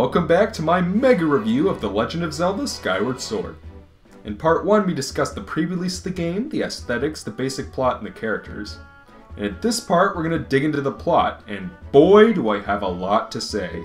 Welcome back to my mega review of The Legend of Zelda Skyward Sword. In part 1 we discussed the pre-release of the game, the aesthetics, the basic plot, and the characters. And at this part we're going to dig into the plot, and boy do I have a lot to say.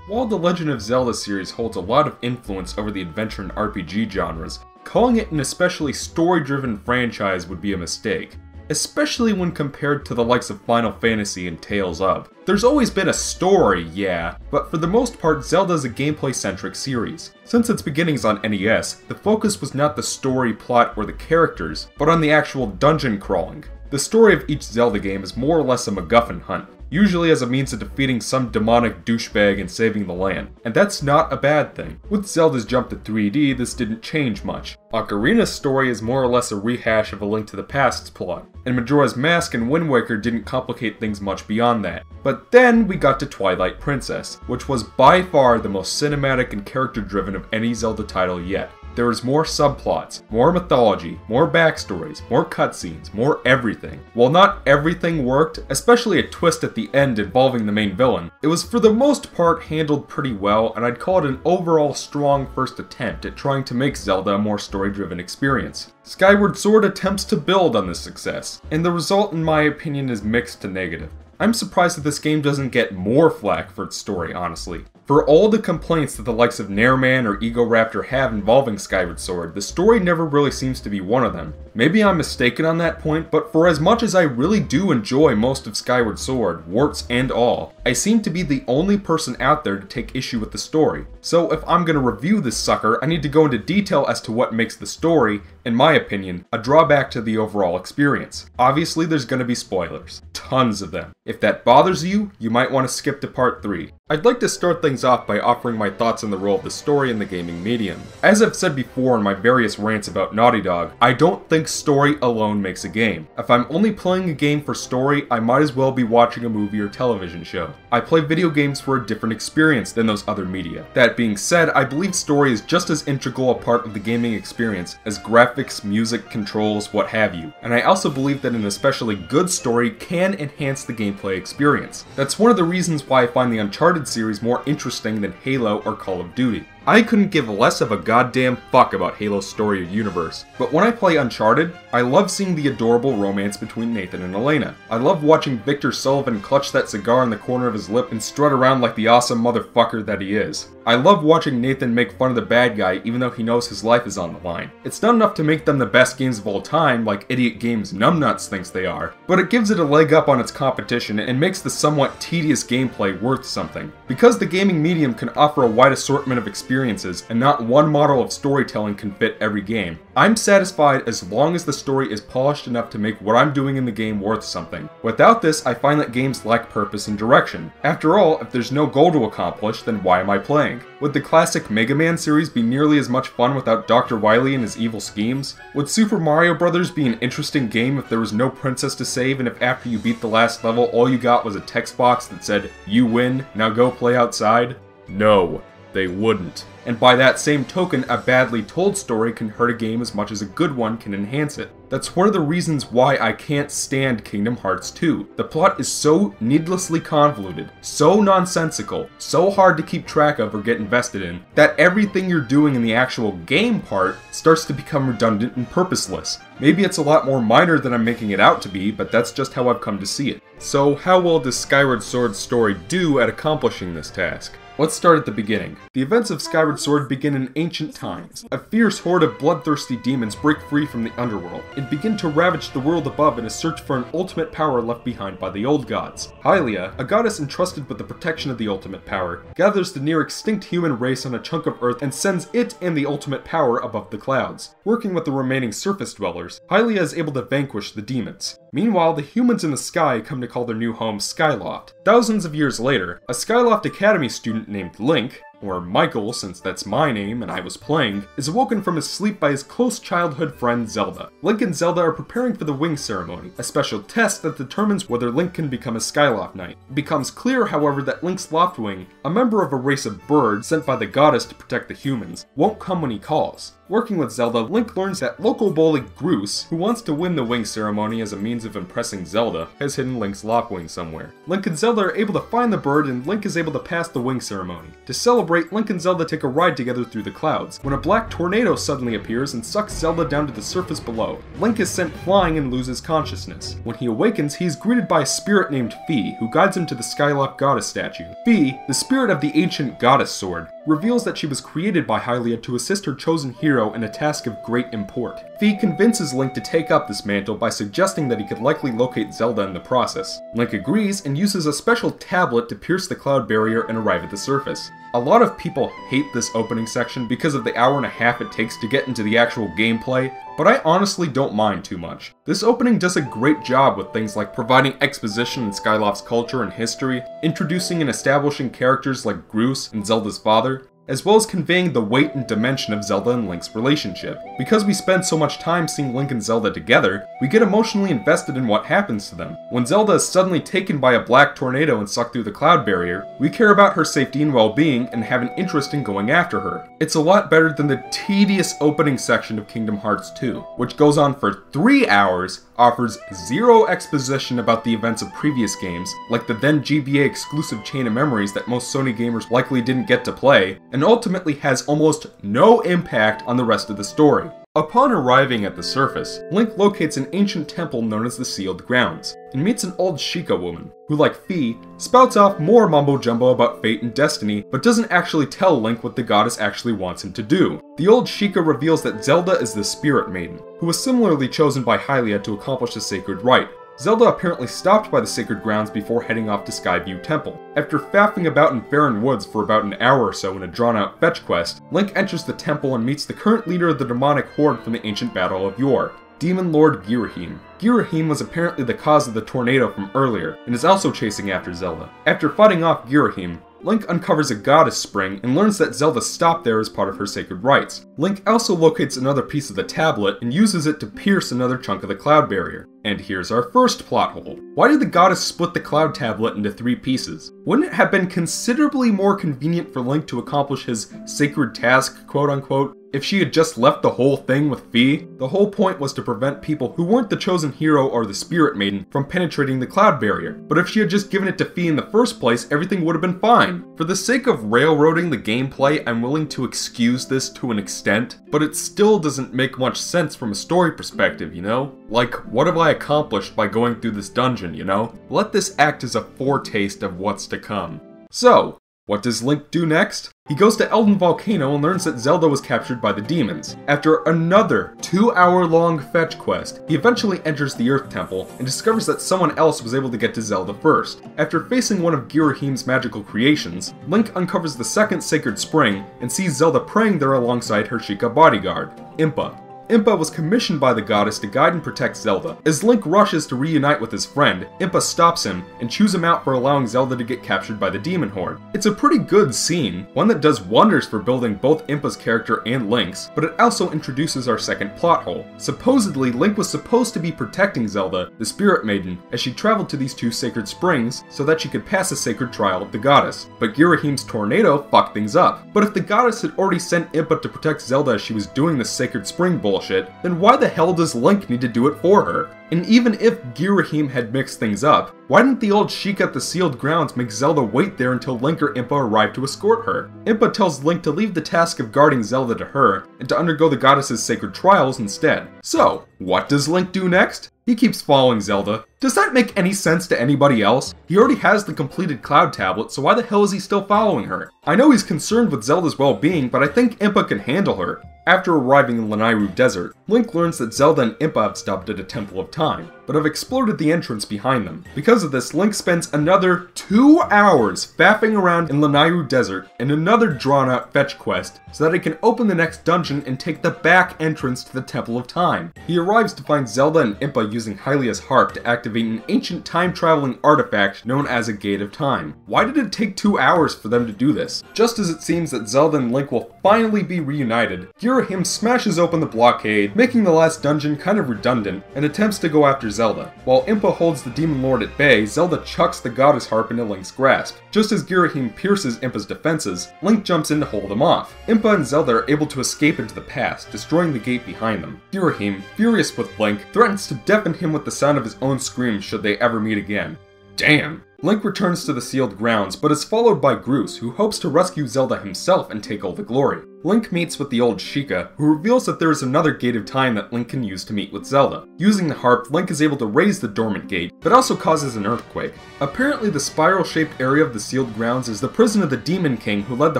While the Legend of Zelda series holds a lot of influence over the adventure and RPG genres, calling it an especially story-driven franchise would be a mistake. Especially when compared to the likes of Final Fantasy and Tales of. There's always been a story, yeah, but for the most part Zelda is a gameplay-centric series. Since its beginnings on NES, the focus was not the story, plot, or the characters, but on the actual dungeon crawling. The story of each Zelda game is more or less a MacGuffin hunt, usually as a means of defeating some demonic douchebag and saving the land, and that's not a bad thing. With Zelda's jump to 3D, this didn't change much. Ocarina's story is more or less a rehash of A Link to the Past's plot, and Majora's Mask and Wind Waker didn't complicate things much beyond that. But then we got to Twilight Princess, which was by far the most cinematic and character-driven of any Zelda title yet. There was more subplots, more mythology, more backstories, more cutscenes, more everything. While not everything worked, especially a twist at the end involving the main villain, it was for the most part handled pretty well, and I'd call it an overall strong first attempt at trying to make Zelda a more story-driven experience. Skyward Sword attempts to build on this success, and the result in my opinion is mixed to negative. I'm surprised that this game doesn't get more flack for its story, honestly. For all the complaints that the likes of Nairman or Egoraptor have involving Skyward Sword, the story never really seems to be one of them. Maybe I'm mistaken on that point, but for as much as I really do enjoy most of Skyward Sword, warts and all, I seem to be the only person out there to take issue with the story. So if I'm gonna review this sucker, I need to go into detail as to what makes the story, in my opinion, a drawback to the overall experience. Obviously there's gonna be spoilers. Tons of them. If that bothers you, you might want to skip to part 3. I'd like to start things off by offering my thoughts on the role of the story in the gaming medium. As I've said before in my various rants about Naughty Dog, I don't think story alone makes a game. If I'm only playing a game for story, I might as well be watching a movie or television show. I play video games for a different experience than those other media. That being said, I believe story is just as integral a part of the gaming experience as graphics, music, controls, what have you. And I also believe that an especially good story can enhance the gameplay experience. That's one of the reasons why I find the Uncharted series more interesting than Halo or Call of Duty. I couldn't give less of a goddamn fuck about Halo's story or universe, but when I play Uncharted, I love seeing the adorable romance between Nathan and Elena. I love watching Victor Sullivan clutch that cigar in the corner of his lip and strut around like the awesome motherfucker that he is. I love watching Nathan make fun of the bad guy even though he knows his life is on the line. It's not enough to make them the best games of all time like Idiot Games Numbnuts thinks they are, but it gives it a leg up on its competition and makes the somewhat tedious gameplay worth something. Because the gaming medium can offer a wide assortment of experiences and not one model of storytelling can fit every game, I'm satisfied as long as the story is polished enough to make what I'm doing in the game worth something. Without this, I find that games lack purpose and direction. After all, if there's no goal to accomplish, then why am I playing? Would the classic Mega Man series be nearly as much fun without Dr. Wily and his evil schemes? Would Super Mario Bros. Be an interesting game if there was no princess to save and if after you beat the last level all you got was a text box that said, "You win, now go play outside"? No, they wouldn't. And by that same token, a badly told story can hurt a game as much as a good one can enhance it. That's one of the reasons why I can't stand Kingdom Hearts 2. The plot is so needlessly convoluted, so nonsensical, so hard to keep track of or get invested in, that everything you're doing in the actual game part starts to become redundant and purposeless. Maybe it's a lot more minor than I'm making it out to be, but that's just how I've come to see it. So how well does Skyward Sword's story do at accomplishing this task? Let's start at the beginning. The events of Skyward Sword begin in ancient times. A fierce horde of bloodthirsty demons break free from the underworld and begin to ravage the world above in a search for an ultimate power left behind by the old gods. Hylia, a goddess entrusted with the protection of the ultimate power, gathers the near extinct human race on a chunk of earth and sends it and the ultimate power above the clouds. Working with the remaining surface dwellers, Hylia is able to vanquish the demons. Meanwhile, the humans in the sky come to call their new home Skyloft. Thousands of years later, a Skyloft Academy student named Link, or Michael since that's my name and I was playing, is awoken from his sleep by his close childhood friend Zelda. Link and Zelda are preparing for the Wing Ceremony, a special test that determines whether Link can become a Skyloft Knight. It becomes clear, however, that Link's Loftwing, a member of a race of birds sent by the goddess to protect the humans, won't come when he calls. Working with Zelda, Link learns that local bully Groose, who wants to win the Wing Ceremony as a means of impressing Zelda, has hidden Link's Loftwing somewhere. Link and Zelda are able to find the bird and Link is able to pass the Wing Ceremony. To celebrate celebrate, Link and Zelda take a ride together through the clouds, when a black tornado suddenly appears and sucks Zelda down to the surface below. Link is sent flying and loses consciousness. When he awakens, he is greeted by a spirit named Fi, who guides him to the Skyloft goddess statue. Fi, the spirit of the ancient goddess sword, reveals that she was created by Hylia to assist her chosen hero in a task of great import. Fi convinces Link to take up this mantle by suggesting that he could likely locate Zelda in the process. Link agrees and uses a special tablet to pierce the cloud barrier and arrive at the surface. A lot of people hate this opening section because of the hour and a half it takes to get into the actual gameplay, but I honestly don't mind too much. This opening does a great job with things like providing exposition in Skyloft's culture and history, introducing and establishing characters like Groose and Zelda's father, as well as conveying the weight and dimension of Zelda and Link's relationship. Because we spend so much time seeing Link and Zelda together, we get emotionally invested in what happens to them. When Zelda is suddenly taken by a black tornado and sucked through the cloud barrier, we care about her safety and well-being and have an interest in going after her. It's a lot better than the tedious opening section of Kingdom Hearts 2, which goes on for 3 hours, offers zero exposition about the events of previous games, like the then GBA exclusive Chain of Memories that most Sony gamers likely didn't get to play, and ultimately has almost no impact on the rest of the story. Upon arriving at the surface, Link locates an ancient temple known as the Sealed Grounds, and meets an old Sheikah woman, who like Fi, spouts off more mumbo-jumbo about fate and destiny, but doesn't actually tell Link what the goddess actually wants him to do. The old Sheikah reveals that Zelda is the Spirit Maiden, who was similarly chosen by Hylia to accomplish the sacred rite. Zelda apparently stopped by the sacred grounds before heading off to Skyview Temple. After faffing about in Faron Woods for about an hour or so in a drawn-out fetch quest, Link enters the temple and meets the current leader of the demonic horde from the ancient battle of yore, Demon Lord Girahim. Girahim was apparently the cause of the tornado from earlier, and is also chasing after Zelda. After fighting off Girahim, Link uncovers a goddess spring and learns that Zelda stopped there as part of her sacred rites. Link also locates another piece of the tablet and uses it to pierce another chunk of the cloud barrier. And here's our first plot hole. Why did the goddess split the cloud tablet into 3 pieces? Wouldn't it have been considerably more convenient for Link to accomplish his sacred task, quote unquote, if she had just left the whole thing with Fi? The whole point was to prevent people who weren't the chosen hero or the Spirit Maiden from penetrating the cloud barrier. But if she had just given it to Fi in the first place, everything would have been fine. For the sake of railroading the gameplay, I'm willing to excuse this to an extent, but it still doesn't make much sense from a story perspective, you know? Like, what have I accomplished by going through this dungeon, you know? Let this act as a foretaste of what's to come. So, what does Link do next? He goes to Elden Volcano and learns that Zelda was captured by the demons. After another 2-hour-long fetch quest, he eventually enters the Earth Temple and discovers that someone else was able to get to Zelda first. After facing one of Girahim's magical creations, Link uncovers the second sacred spring and sees Zelda praying there alongside her Sheikah bodyguard, Impa. Impa was commissioned by the goddess to guide and protect Zelda. As Link rushes to reunite with his friend, Impa stops him and chews him out for allowing Zelda to get captured by the demon horde. It's a pretty good scene, one that does wonders for building both Impa's character and Link's, but it also introduces our second plot hole. Supposedly, Link was supposed to be protecting Zelda, the Spirit Maiden, as she traveled to these 2 sacred springs so that she could pass a sacred trial of the goddess. But Girahim's tornado fucked things up. But if the goddess had already sent Impa to protect Zelda as she was doing the sacred spring bullshit, then why the hell does Link need to do it for her? And even if Girahim had mixed things up, why didn't the old Sheikah at the Sealed Grounds make Zelda wait there until Link or Impa arrived to escort her? Impa tells Link to leave the task of guarding Zelda to her, and to undergo the goddess's sacred trials instead. So, what does Link do next? He keeps following Zelda. Does that make any sense to anybody else? He already has the completed cloud tablet, so why the hell is he still following her? I know he's concerned with Zelda's well-being, but I think Impa can handle her. After arriving in Lanayru Desert, Link learns that Zelda and Impa have stopped at a Temple of Time, but have exploded the entrance behind them. Because of this, Link spends another 2 hours faffing around in Lanayru Desert and another drawn-out fetch quest so that he can open the next dungeon and take the back entrance to the Temple of Time. He arrives to find Zelda and Impa using Hylia's harp to activate an ancient time-traveling artifact known as a Gate of Time. Why did it take 2 hours for them to do this? Just as it seems that Zelda and Link will finally be reunited, Girahim smashes open the blockade, making the last dungeon kind of redundant, and attempts to go after Zelda. While Impa holds the Demon Lord at bay, Zelda chucks the goddess harp into Link's grasp. Just as Girahim pierces Impa's defenses, Link jumps in to hold him off. Impa and Zelda are able to escape into the past, destroying the gate behind them. Girahim, furious with Link, threatens to deafen him with the sound of his own screams should they ever meet again. Damn. Link returns to the sealed grounds, but is followed by Groose, who hopes to rescue Zelda himself and take all the glory. Link meets with the old Sheikah, who reveals that there is another gate of time that Link can use to meet with Zelda. Using the harp, Link is able to raise the dormant gate, but also causes an earthquake. Apparently the spiral-shaped area of the sealed grounds is the prison of the Demon King who led the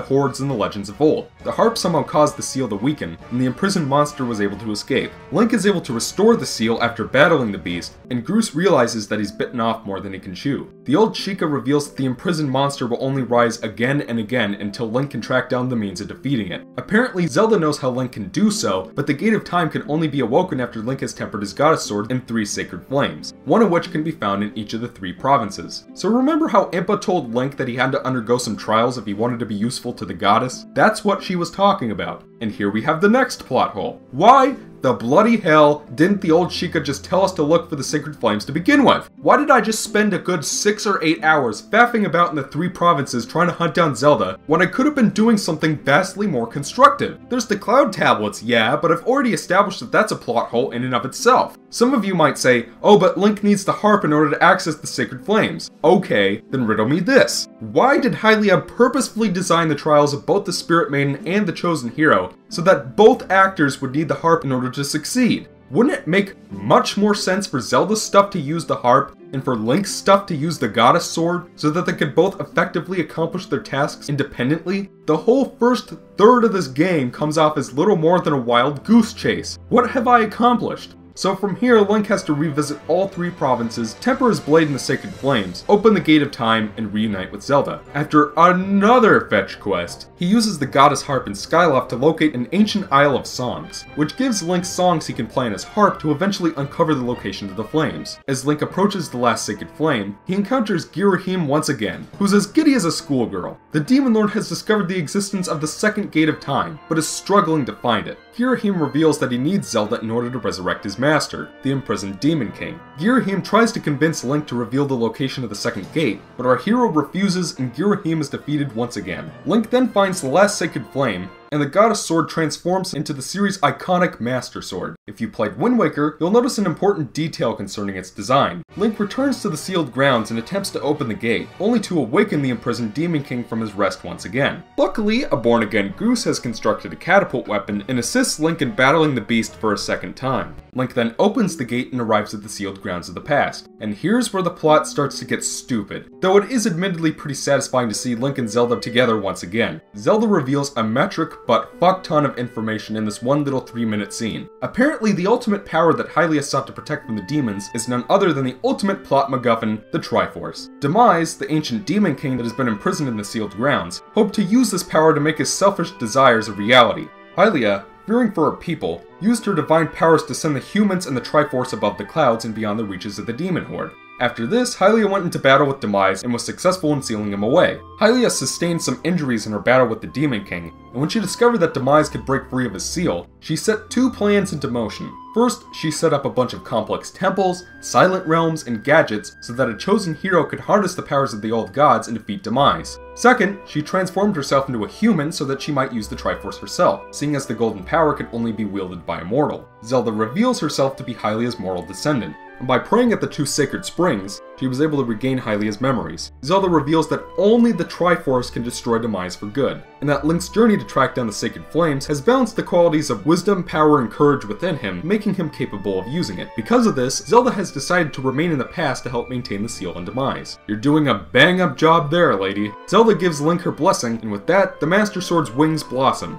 hordes in the legends of old. The harp somehow caused the seal to weaken, and the imprisoned monster was able to escape. Link is able to restore the seal after battling the beast, and Groose realizes that he's bitten off more than he can chew. The old Sheikah reveals that the imprisoned monster will only rise again and again until Link can track down the means of defeating it. Apparently, Zelda knows how Link can do so, but the Gate of Time can only be awoken after Link has tempered his goddess sword in 3 sacred flames, one of which can be found in each of the 3 provinces. So remember how Impa told Link that he had to undergo some trials if he wanted to be useful to the goddess? That's what she was talking about. And here we have the next plot hole. Why the bloody hell didn't the old Sheikah just tell us to look for the sacred flames to begin with? Why did I just spend a good 6 or 8 hours faffing about in the 3 provinces trying to hunt down Zelda when I could have been doing something vastly more constructive? There's the cloud tablets, yeah, but I've already established that that's a plot hole in and of itself. Some of you might say, oh, but Link needs the harp in order to access the sacred flames. Okay, then riddle me this. Why did Hylia purposefully design the trials of both the Spirit Maiden and the Chosen Hero so that both actors would need the harp in order to succeed? Wouldn't it make much more sense for Zelda's stuff to use the harp and for Link's stuff to use the goddess sword so that they could both effectively accomplish their tasks independently? The whole first third of this game comes off as little more than a wild goose chase. What have I accomplished? So from here, Link has to revisit all 3 provinces, temper his blade in the sacred flames, open the Gate of Time, and reunite with Zelda. After another fetch quest, he uses the goddess harp in Skyloft to locate an ancient Isle of Songs, which gives Link songs he can play on his harp to eventually uncover the location of the flames. As Link approaches the last sacred flame, he encounters Girahim once again, who's as giddy as a schoolgirl. The Demon Lord has discovered the existence of the second Gate of Time, but is struggling to find it. Girahim reveals that he needs Zelda in order to resurrect his master, the imprisoned Demon King. Girahim tries to convince Link to reveal the location of the second gate, but our hero refuses and Girahim is defeated once again. Link then finds the last sacred flame, and the goddess sword transforms into the series' iconic Master Sword. If you played Wind Waker, you'll notice an important detail concerning its design. Link returns to the sealed grounds and attempts to open the gate, only to awaken the imprisoned Demon King from his rest once again. Luckily, a born-again Goose has constructed a catapult weapon and assists Link in battling the beast for a second time. Link then opens the gate and arrives at the sealed grounds of the past. And here's where the plot starts to get stupid, though it is admittedly pretty satisfying to see Link and Zelda together once again. Zelda reveals a metric but fuck ton of information in this one little 3-minute scene. Apparently, the ultimate power that Hylia sought to protect from the demons is none other than the ultimate plot MacGuffin, the Triforce. Demise, the ancient demon king that has been imprisoned in the sealed grounds, hoped to use this power to make his selfish desires a reality. Hylia, fearing for her people, used her divine powers to send the humans and the Triforce above the clouds and beyond the reaches of the demon horde. After this, Hylia went into battle with Demise and was successful in sealing him away. Hylia sustained some injuries in her battle with the Demon King, and when she discovered that Demise could break free of his seal, she set 2 plans into motion. First, she set up a bunch of complex temples, silent realms, and gadgets so that a chosen hero could harness the powers of the old gods and defeat Demise. Second, she transformed herself into a human so that she might use the Triforce herself, seeing as the golden power could only be wielded by a mortal. Zelda reveals herself to be Hylia's mortal descendant, and by praying at the 2 sacred springs, she was able to regain Hylia's memories. Zelda reveals that only the Triforce can destroy Demise for good, and that Link's journey to track down the sacred flames has balanced the qualities of wisdom, power, and courage within him, making him capable of using it. Because of this, Zelda has decided to remain in the past to help maintain the seal on Demise. You're doing a bang-up job there, lady. Zelda gives Link her blessing, and with that, the Master Sword's wings blossom.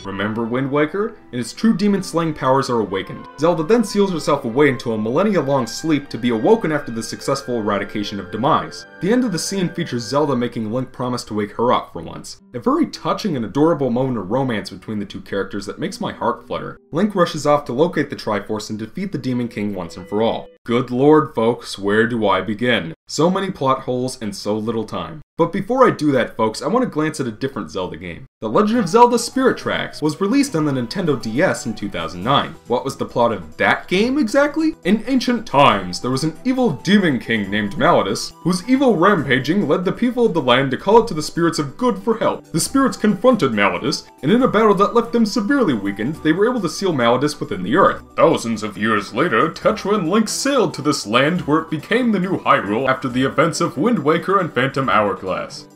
Remember Wind Waker? And its true demon-slaying powers are awakened. Zelda then seals herself away into a millennia-long sleep to be awoken after the successful eradication of Demise. The end of the scene features Zelda making Link promise to wake her up for once. A very touching and adorable moment of romance between the 2 characters that makes my heart flutter. Link rushes off to locate the Triforce and defeat the Demon King once and for all. Good lord, folks, where do I begin? So many plot holes and so little time. But before I do that, folks, I want to glance at a different Zelda game. The Legend of Zelda Spirit Tracks was released on the Nintendo DS in 2009. What was the plot of that game exactly? In ancient times, there was an evil demon king named Malladus, whose evil rampaging led the people of the land to call out to the spirits of good for help. The spirits confronted Malladus, and in a battle that left them severely weakened, they were able to seal Malladus within the earth. Thousands of years later, Tetra and Link sailed to this land where it became the new Hyrule after the events of Wind Waker and Phantom Hourglass.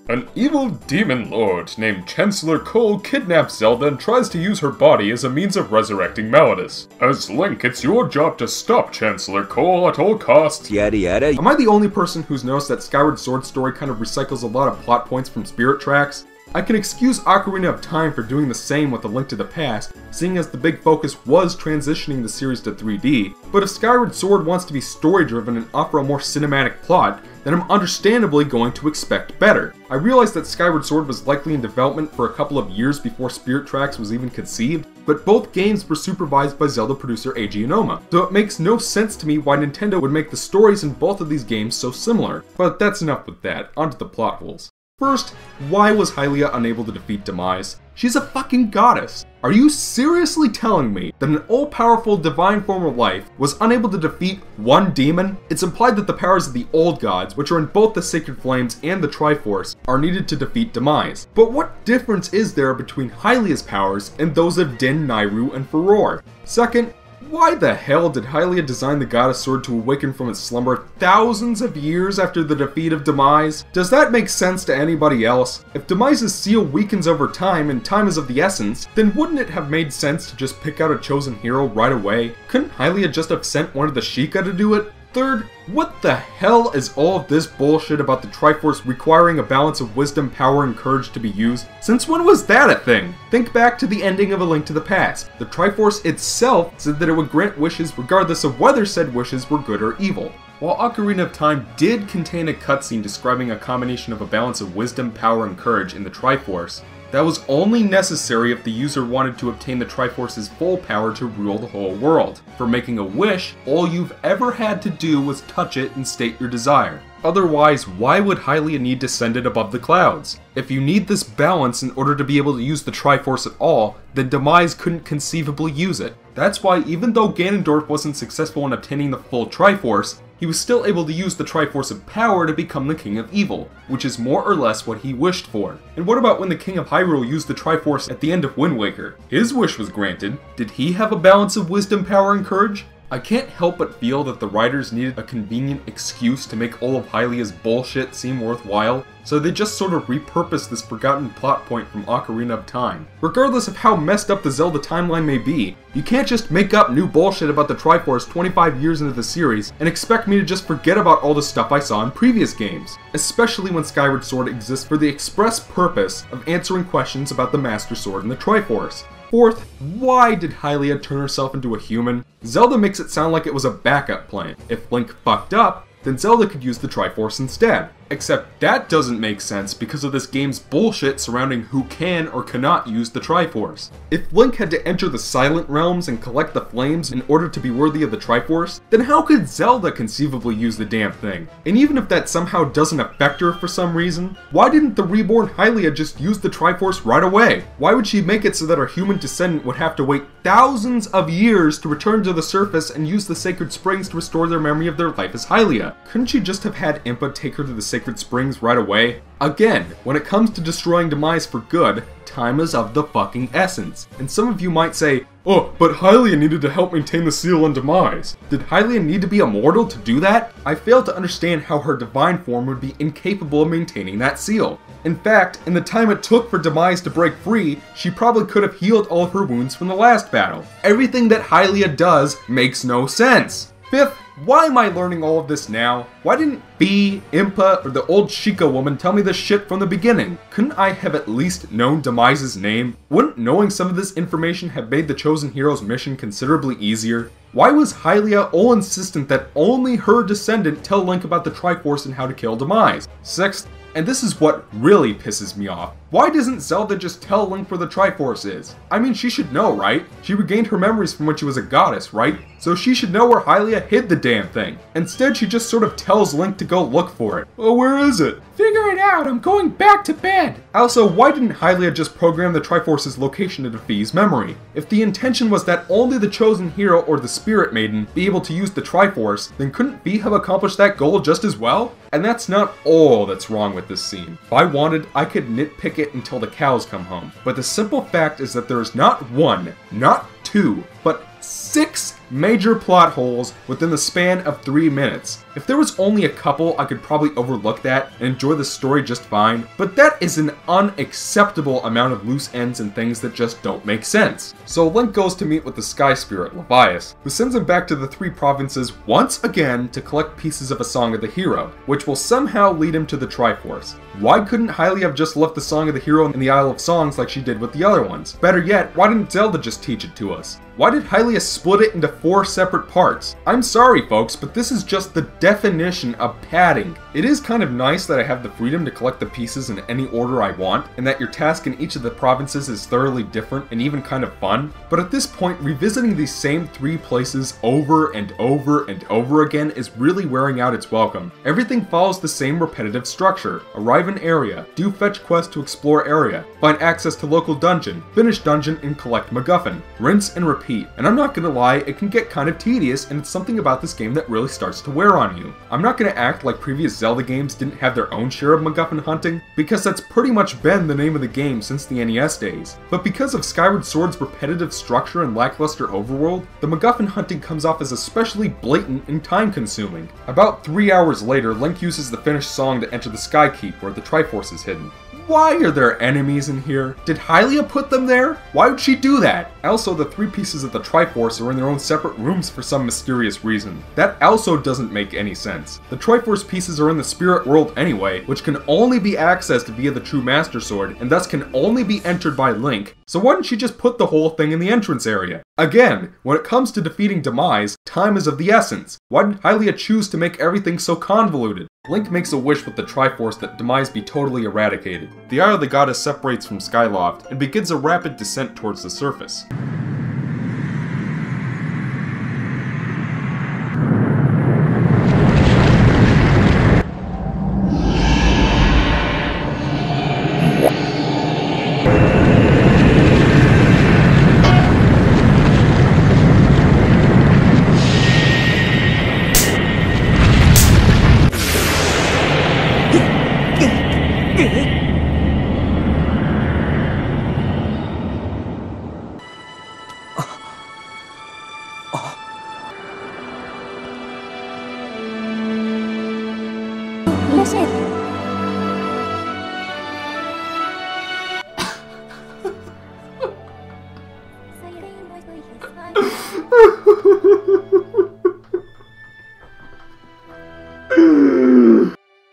An evil demon lord named Chancellor Cole kidnaps Zelda and tries to use her body as a means of resurrecting Malladus. As Link, it's your job to stop Chancellor Cole at all costs. Yada yada. Am I the only person who's noticed that Skyward Sword story kind of recycles a lot of plot points from Spirit Tracks? I can excuse Ocarina of Time for doing the same with A Link to the Past, seeing as the big focus was transitioning the series to 3D, but if Skyward Sword wants to be story-driven and offer a more cinematic plot, then I'm understandably going to expect better. I realized that Skyward Sword was likely in development for a couple of years before Spirit Tracks was even conceived, but both games were supervised by Zelda producer Eiji Aonuma, so it makes no sense to me why Nintendo would make the stories in both of these games so similar. But that's enough with that, onto the plot holes. First, why was Hylia unable to defeat Demise? She's a fucking goddess. Are you seriously telling me that an all-powerful divine form of life was unable to defeat one demon? It's implied that the powers of the old gods, which are in both the Sacred Flames and the Triforce, are needed to defeat Demise. But what difference is there between Hylia's powers and those of Din, Nayru, and Furore? Second, why the hell did Hylia design the goddess sword to awaken from its slumber thousands of years after the defeat of Demise? Does that make sense to anybody else? If Demise's seal weakens over time and time is of the essence, then wouldn't it have made sense to just pick out a chosen hero right away? Couldn't Hylia just have sent one of the Sheikah to do it? Third, what the hell is all of this bullshit about the Triforce requiring a balance of wisdom, power, and courage to be used? Since when was that a thing? Think back to the ending of A Link to the Past. The Triforce itself said that it would grant wishes regardless of whether said wishes were good or evil. While Ocarina of Time did contain a cutscene describing a combination of a balance of wisdom, power, and courage in the Triforce, that was only necessary if the user wanted to obtain the Triforce's full power to rule the whole world. For making a wish, all you've ever had to do was touch it and state your desire. Otherwise, why would Hylia need to send it above the clouds? If you need this balance in order to be able to use the Triforce at all, then Demise couldn't conceivably use it. That's why even though Ganondorf wasn't successful in obtaining the full Triforce, he was still able to use the Triforce of Power to become the King of Evil, which is more or less what he wished for. And what about when the King of Hyrule used the Triforce at the end of Wind Waker? His wish was granted. Did he have a balance of wisdom, power, and courage? I can't help but feel that the writers needed a convenient excuse to make all of Hylia's bullshit seem worthwhile, so they just sort of repurposed this forgotten plot point from Ocarina of Time. Regardless of how messed up the Zelda timeline may be, you can't just make up new bullshit about the Triforce 25 years into the series and expect me to just forget about all the stuff I saw in previous games, especially when Skyward Sword exists for the express purpose of answering questions about the Master Sword and the Triforce. Fourth, why did Hylia turn herself into a human? Zelda makes it sound like it was a backup plan. If Link fucked up, then Zelda could use the Triforce instead. Except that doesn't make sense because of this game's bullshit surrounding who can or cannot use the Triforce. If Link had to enter the Silent Realms and collect the flames in order to be worthy of the Triforce, then how could Zelda conceivably use the damn thing? And even if that somehow doesn't affect her for some reason, why didn't the reborn Hylia just use the Triforce right away? Why would she make it so that her human descendant would have to wait thousands of years to return to the surface and use the Sacred Springs to restore their memory of their life as Hylia? Couldn't she just have had Impa take her to the Sacred Springs right away? Again, when it comes to destroying Demise for good, time is of the fucking essence. And some of you might say, oh, but Hylia needed to help maintain the seal on Demise. Did Hylia need to be immortal to do that? I fail to understand how her divine form would be incapable of maintaining that seal. In fact, in the time it took for Demise to break free, she probably could have healed all of her wounds from the last battle. Everything that Hylia does makes no sense. Fifth, why am I learning all of this now? Why didn't Bea, Impa, or the old Sheikah woman tell me this shit from the beginning? Couldn't I have at least known Demise's name? Wouldn't knowing some of this information have made the Chosen Hero's mission considerably easier? Why was Hylia all insistent that only her descendant tell Link about the Triforce and how to kill Demise? Sixth, And this is what really pisses me off. Why doesn't Zelda just tell Link where the Triforce is? I mean, she should know, right? She regained her memories from when she was a goddess, right? So she should know where Hylia hid the damn thing. Instead, she just sort of tells Link to go look for it. Oh, where is it? Figure it out, I'm going back to bed. Also, why didn't Hylia just program the Triforce's location into Fi's memory? If the intention was that only the chosen hero or the Spirit Maiden be able to use the Triforce, then couldn't Fi have accomplished that goal just as well? And that's not all that's wrong with this scene. If I wanted, I could nitpick it until the cows come home. But the simple fact is that there is not one, not two, but 6 major plot holes within the span of 3 minutes. If there was only a couple, I could probably overlook that and enjoy the story just fine, but that is an unacceptable amount of loose ends and things that just don't make sense. So Link goes to meet with the Sky Spirit, Levias, who sends him back to the 3 provinces once again to collect pieces of a Song of the Hero, which will somehow lead him to the Triforce. Why couldn't Hylia have just left the Song of the Hero in the Isle of Songs like she did with the other ones? Better yet, why didn't Zelda just teach it to us? Why did Hylia split it into 4 separate parts? I'm sorry folks, but this is just the definition of padding. It is kind of nice that I have the freedom to collect the pieces in any order I want, and that your task in each of the provinces is thoroughly different and even kind of fun, but at this point, revisiting these same 3 places over and over and over again is really wearing out its welcome. Everything follows the same repetitive structure. Arrive in area, do fetch quest to explore area, find access to local dungeon, finish dungeon and collect MacGuffin, rinse and repeat. And I'm not gonna lie, it can get kind of tedious, and it's something about this game that really starts to wear on you. I'm not gonna act like previous Zelda games didn't have their own share of MacGuffin hunting, because that's pretty much been the name of the game since the NES days. But because of Skyward Sword's repetitive structure and lackluster overworld, the MacGuffin hunting comes off as especially blatant and time-consuming. About 3 hours later, Link uses the finished song to enter the Sky Keep where the Triforce is hidden. Why are there enemies in here? Did Hylia put them there? Why would she do that? Also, the 3 pieces of the Triforce are in their own separate rooms for some mysterious reason. That also doesn't make any sense. The Triforce pieces are in the Spirit World anyway, which can only be accessed via the True Master Sword, and thus can only be entered by Link. So why didn't she just put the whole thing in the entrance area? Again, when it comes to defeating Demise, time is of the essence. Why did Hylia choose to make everything so convoluted? Link makes a wish with the Triforce that Demise be totally eradicated. The Eye of the Goddess separates from Skyloft and begins a rapid descent towards the surface.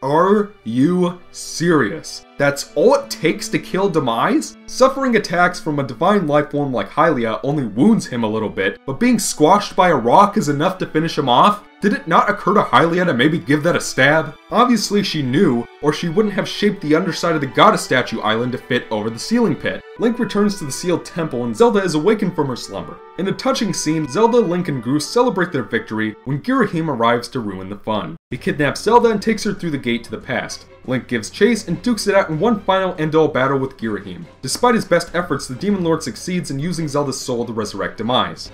Are you serious? That's all it takes to kill Demise? Suffering attacks from a divine lifeform like Hylia only wounds him a little bit, but being squashed by a rock is enough to finish him off? Did it not occur to Hylia to maybe give that a stab? Obviously she knew, or she wouldn't have shaped the underside of the goddess statue island to fit over the ceiling pit. Link returns to the sealed temple and Zelda is awakened from her slumber. In a touching scene, Zelda, Link, and Groose celebrate their victory when Girahim arrives to ruin the fun. He kidnaps Zelda and takes her through the gate to the past. Link gives chase and dukes it out in one final end-all battle with Girahim. Despite his best efforts, the Demon Lord succeeds in using Zelda's soul to resurrect Demise.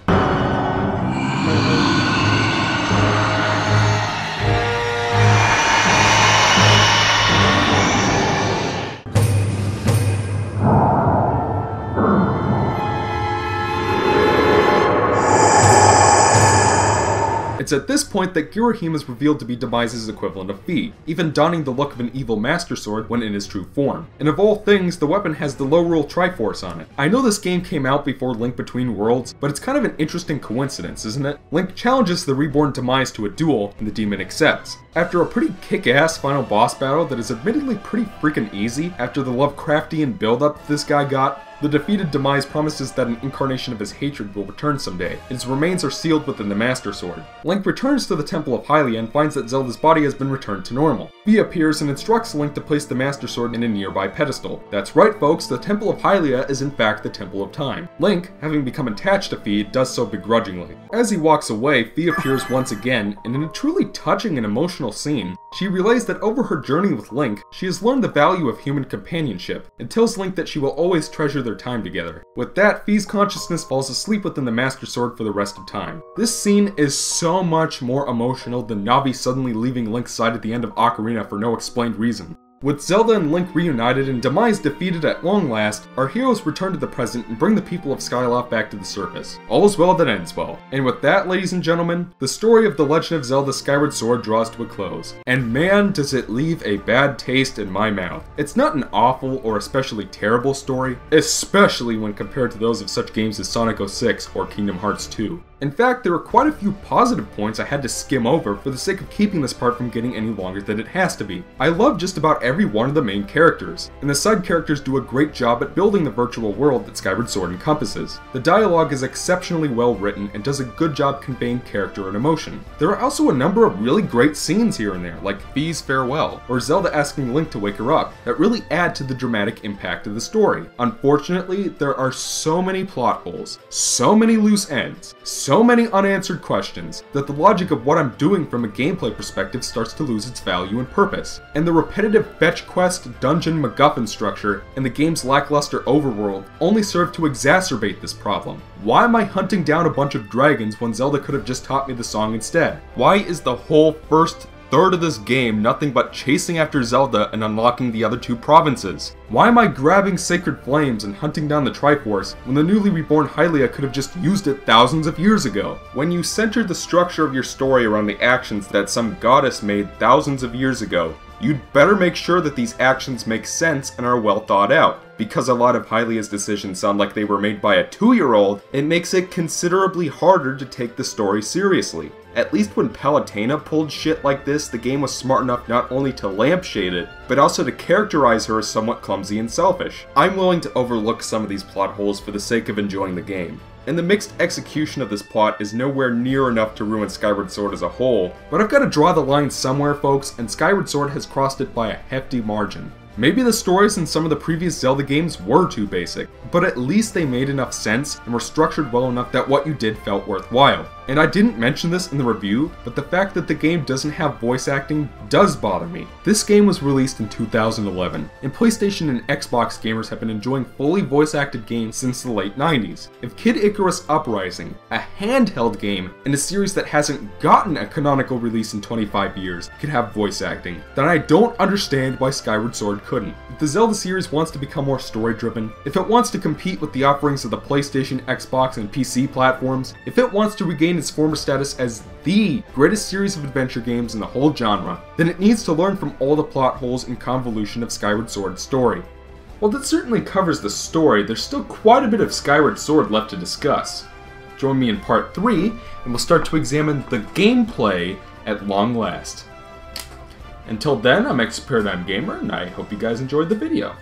It's at this point that Girahim is revealed to be Demise's equivalent of Fi, even donning the look of an evil Master Sword when in his true form. And of all things, the weapon has the low-roll Triforce on it. I know this game came out before Link Between Worlds, but it's kind of an interesting coincidence, isn't it? Link challenges the reborn Demise to a duel, and the demon accepts. After a pretty kick-ass final boss battle that is admittedly pretty freaking easy after the Lovecraftian build-up this guy got, The defeated Demise promises that an incarnation of his hatred will return someday, and his remains are sealed within the Master Sword. Link returns to the Temple of Hylia and finds that Zelda's body has been returned to normal. Fi appears and instructs Link to place the Master Sword in a nearby pedestal. That's right folks, the Temple of Hylia is in fact the Temple of Time. Link, having become attached to Fi, does so begrudgingly. As he walks away, Fi appears once again, and in a truly touching and emotional scene, she relays that over her journey with Link, she has learned the value of human companionship, and tells Link that she will always treasure their time together. With that, Fi's consciousness falls asleep within the Master Sword for the rest of time. This scene is so much more emotional than Navi suddenly leaving Link's side at the end of Ocarina for no explained reason. With Zelda and Link reunited and Demise defeated at long last, our heroes return to the present and bring the people of Skyloft back to the surface. All is well that ends well. And with that, ladies and gentlemen, the story of The Legend of Zelda Skyward Sword draws to a close. And man, does it leave a bad taste in my mouth. It's not an awful or especially terrible story, especially when compared to those of such games as Sonic 06 or Kingdom Hearts 2. In fact, there were quite a few positive points I had to skim over for the sake of keeping this part from getting any longer than it has to be. I love just about every one of the main characters, and the side characters do a great job at building the virtual world that Skyward Sword encompasses. The dialogue is exceptionally well written and does a good job conveying character and emotion. There are also a number of really great scenes here and there, like Fi's farewell, or Zelda asking Link to wake her up, that really add to the dramatic impact of the story. Unfortunately, there are so many plot holes, so many loose ends, so many unanswered questions, that the logic of what I'm doing from a gameplay perspective starts to lose its value and purpose. And the repetitive fetch quest, dungeon, MacGuffin structure, and the game's lackluster overworld only serve to exacerbate this problem. Why am I hunting down a bunch of dragons when Zelda could have just taught me the song instead? Why is the whole first third of this game nothing but chasing after Zelda and unlocking the other two provinces? Why am I grabbing Sacred Flames and hunting down the Triforce when the newly reborn Hylia could have just used it thousands of years ago? When you center the structure of your story around the actions that some goddess made thousands of years ago, you'd better make sure that these actions make sense and are well thought out. Because a lot of Hylia's decisions sound like they were made by a 2-year-old, it makes it considerably harder to take the story seriously. At least when Palutena pulled shit like this, the game was smart enough not only to lampshade it, but also to characterize her as somewhat clumsy and selfish. I'm willing to overlook some of these plot holes for the sake of enjoying the game. And the mixed execution of this plot is nowhere near enough to ruin Skyward Sword as a whole, but I've got to draw the line somewhere folks, and Skyward Sword has crossed it by a hefty margin. Maybe the stories in some of the previous Zelda games were too basic, but at least they made enough sense and were structured well enough that what you did felt worthwhile. And I didn't mention this in the review, but the fact that the game doesn't have voice acting does bother me. This game was released in 2011, and PlayStation and Xbox gamers have been enjoying fully voice-acted games since the late 90s. If Kid Icarus Uprising, a handheld game, and a series that hasn't gotten a canonical release in 25 years, could have voice acting, then I don't understand why Skyward Sword couldn't. If the Zelda series wants to become more story-driven, if it wants to compete with the offerings of the PlayStation, Xbox, and PC platforms, if it wants to regain its former status as the greatest series of adventure games in the whole genre, then it needs to learn from all the plot holes and convolution of Skyward Sword's story. While that certainly covers the story, there's still quite a bit of Skyward Sword left to discuss. Join me in part 3, and we'll start to examine the gameplay at long last. Until then, I'm ExoParadigmGamer, and I hope you guys enjoyed the video.